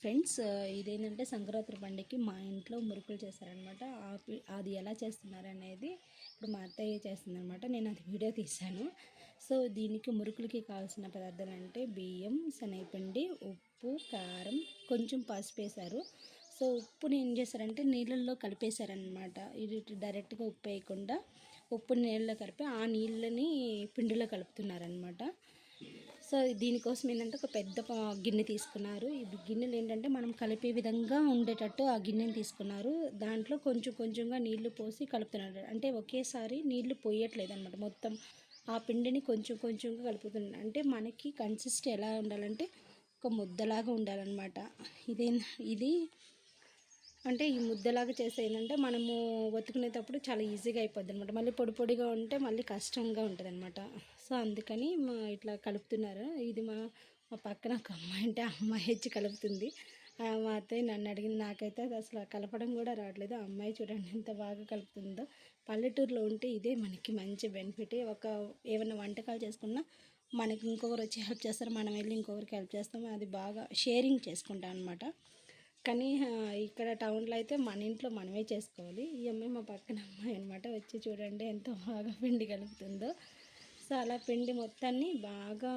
Friends, ఇదేంటంటే సంక్రాంతి పండుగకి మా ఇంట్లో మురుకులు చేస్తారనమాట. అది ఎలా చేస్తున్నారనేది ఇప్పుడు మా అత్తయ్య చేస్తుందనమాట. నేను అది వీడియో తీశాను. సో దీనికి మురుకులకి కావాల్సిన పదార్థాలు అంటే బియ్యం, శనగపిండి, ఉప్పు, కారం, కొంచెం పసుపు వేశారు. సో ఉప్పుని ఏం చేశారంటే నీళ్ళల్లో కలిపేశారనమాట. ఇది డైరెక్ట్గా ఉప్పు వేయకుండా ఉప్పు నీళ్ళలో కలిపి ఆ నీళ్ళని పిండిలో కలుపుతున్నారనమాట. సో దీనికోసం ఏంటంటే ఒక పెద్ద గిన్నె తీసుకున్నారు. ఈ గిన్నెలు ఏంటంటే మనం కలిపే విధంగా ఉండేటట్టు ఆ గిన్నెని తీసుకున్నారు. దాంట్లో కొంచెం కొంచెంగా నీళ్లు పోసి కలుపుతున్నారు. అంటే ఒకేసారి నీళ్లు పోయట్లేదు అనమాట. మొత్తం ఆ పిండిని కొంచెం కొంచెంగా కలుపుతున్నారు. అంటే మనకి కన్సిస్ట్ ఎలా ఉండాలంటే ఒక ముద్దలాగా ఉండాలన్నమాట. ఇది అంటే ఈ ముద్దలాగా చేస్తే ఏంటంటే మనము ఒత్తుకునేటప్పుడు చాలా ఈజీగా అయిపోద్ది అనమాట. మళ్ళీ పొడి పొడిగా ఉంటే మళ్ళీ కష్టంగా ఉంటుంది అనమాట. సో అందుకని ఇట్లా కలుపుతున్నారు. ఇది మా మా పక్కన ఒక అమ్మాయి అంటే అమ్మాయి వచ్చి కలుపుతుంది. మా అత్తయ్య నన్ను అడిగింది. నాకైతే అది అసలు కలపడం కూడా రావట్లేదు. ఆ అమ్మాయి చూడండి ఎంత బాగా కలుపుతుందో. పల్లెటూరులో ఉంటే ఇదే మనకి మంచి బెనిఫిట్. ఏమైనా వంటకాలు చేసుకున్నా మనకి ఇంకొకరు వచ్చి హెల్ప్ చేస్తారు, మనం వెళ్ళి ఇంకొకరికి హెల్ప్ చేస్తాము. అది బాగా షేరింగ్ చేసుకుంటాం అనమాట. కానీ ఇక్కడ టౌన్లో అయితే మన ఇంట్లో మనమే చేసుకోవాలి. ఈ అమ్మాయి మా పక్కన అమ్మాయి అనమాట. వచ్చి చూడండి ఎంత బాగా పిండి కలుపుతుందో. సో అలా పిండి మొత్తాన్ని బాగా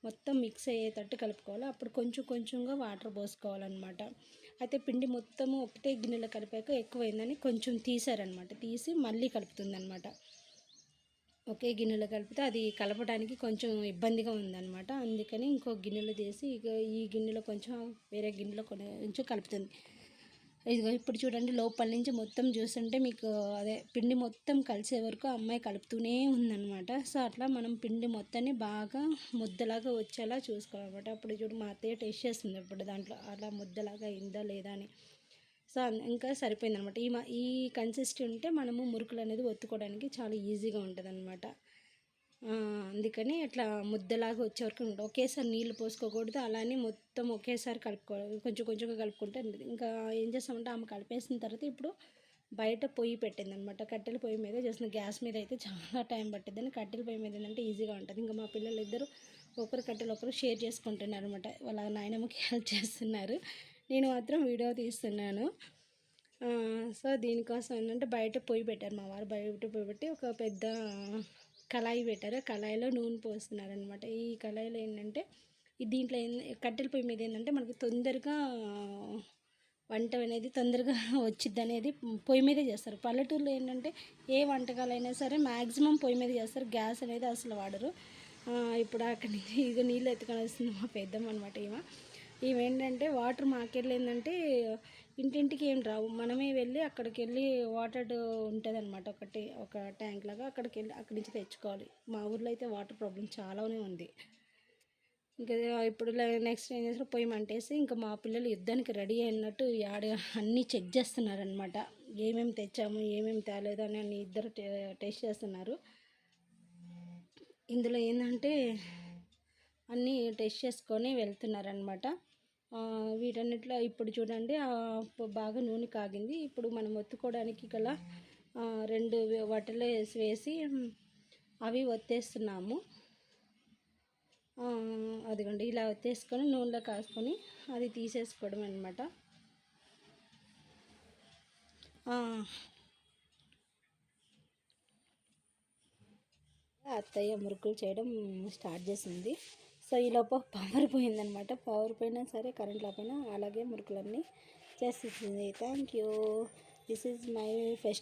మొత్తం మిక్స్ అయ్యేటట్టు కలుపుకోవాలి. అప్పుడు కొంచెం కొంచెంగా వాటర్ పోసుకోవాలన్నమాట. అయితే పిండి మొత్తము ఒకటే గిన్నెలో కలిపాక ఎక్కువైందని కొంచెం తీసారనమాట. తీసి మళ్ళీ కలుపుతుందనమాట. ఒకే గిన్నెలో కలిపితే అది కలపడానికి కొంచెం ఇబ్బందిగా ఉందన్నమాట. అందుకని ఇంకో గిన్నెలో తీసి ఇక ఈ గిన్నెలో కొంచెం వేరే గిన్నెలో కొంచెం కలుపుతుంది. ఇదిగో ఇప్పుడు చూడండి, లోపల నుంచి మొత్తం చూస్తుంటే మీకు అదే పిండి మొత్తం కలిసే వరకు అమ్మాయి కలుపుతూనే ఉందన్నమాట. సో అట్లా మనం పిండి మొత్తాన్ని బాగా ముద్దలాగా వచ్చేలా చూసుకోవాలన్నమాట. అప్పుడు చూడు మా అత్తయ్య టేస్ట్ చేస్తుంది ఇప్పుడు దాంట్లో అలా ముద్దలాగా అయిందా లేదా అని. సో ఇంకా సరిపోయిందనమాట. ఈ కన్సిస్టెంట్ ఉంటే మనము మురుకులు అనేది ఒత్తుకోవడానికి చాలా ఈజీగా ఉంటుంది అనమాట. అందుకని అట్లా ముద్దలాగా వచ్చే వరకు ఒకేసారి నీళ్ళు పోసుకోకూడదు. అలానే మొత్తం ఒకేసారి కలుపుకోవాలి. కొంచెం కొంచెంగా కలుపుకుంటే ఇంకా ఏం చేస్తామంటే ఆమె కలిపేసిన తర్వాత ఇప్పుడు బయట పొయ్యి పెట్టిందనమాట. కట్టెల పొయ్యి మీద చేస్తుంది. గ్యాస్ మీద అయితే చాలా టైం పట్టిద్దని కట్టెల పొయ్యి మీద ఏంటంటే ఈజీగా ఉంటుంది. ఇంకా మా పిల్లలు ఇద్దరు ఒకరు కట్టెలు ఒకరు షేర్ చేసుకుంటున్నారు అనమాట. వాళ్ళ నాయనమ్మకి హెల్ప్ చేస్తున్నారు. నేను మాత్రం వీడియో తీస్తున్నాను. సో దీనికోసం ఏంటంటే బయట పొయ్యి పెట్టారు మా వారు. బయట పొయ్యి పెట్టి ఒక పెద్ద కళాయి పెట్టారు. కళాయిలో నూనె పోస్తున్నారనమాట. ఈ కళాయిలో ఏంటంటే దీంట్లో కట్టెల పొయ్యి మీద ఏంటంటే మనకి తొందరగా వంట అనేది తొందరగా వచ్చిద్ది అనేది పొయ్యి మీదే చేస్తారు. పల్లెటూరులో ఏంటంటే ఏ వంటకాలైనా సరే మ్యాక్సిమం పొయ్యి మీద చేస్తారు. గ్యాస్ అనేది అసలు వాడరు. ఇప్పుడు అక్కడి నుంచి ఇక నీళ్ళు ఎత్తుకొని వస్తుంది మా పెద్దమ్మ అనమాట. ఇవేంటంటే వాటర్ మాకెళ్ళి ఏంటంటే ఇంటింటికి ఏం రావు. మనమే వెళ్ళి అక్కడికి వెళ్ళి వాటర్ ఉంటుంది అనమాట. ఒక ట్యాంక్ లాగా అక్కడికి వెళ్ళి అక్కడి నుంచి తెచ్చుకోవాలి. మా ఊర్లో అయితే వాటర్ ప్రాబ్లం చాలానే ఉంది. ఇంకా ఇప్పుడు నెక్స్ట్ ఏం చేస్తారు, పొయ్యి మంటేసి ఇంకా మా పిల్లలు యుద్ధానికి రెడీ అయినట్టు అన్నీ చెక్ చేస్తున్నారనమాట. ఏమేమి తెచ్చాము ఏమేమి తేలేదు అని అన్ని ఇద్దరు టెస్ట్ చేస్తున్నారు. ఇందులో ఏంటంటే అన్నీ టెస్ట్ చేసుకొని వెళ్తున్నారనమాట. వీటన్నిటిలో ఇప్పుడు చూడండి బాగా నూనె కాగింది. ఇప్పుడు మనం ఒత్తుకోవడానికి గల 2 వాటిలో వేసి అవి ఒత్తేస్తున్నాము. అదిగోండి ఇలా ఒత్తేసుకొని నూనెలో కాసుకొని అది తీసేసుకోవడం అనమాట. అత్తయ్య మురుకులు చేయడం స్టార్ట్ చేసింది. సో ఈలోపు పవర్ పోయిందనమాట. పవర్ పోయినా సరే కరెంట్ లేకపోయినా అలాగే మురుకులన్నీ చేసేసింది. Thank you. This is my pest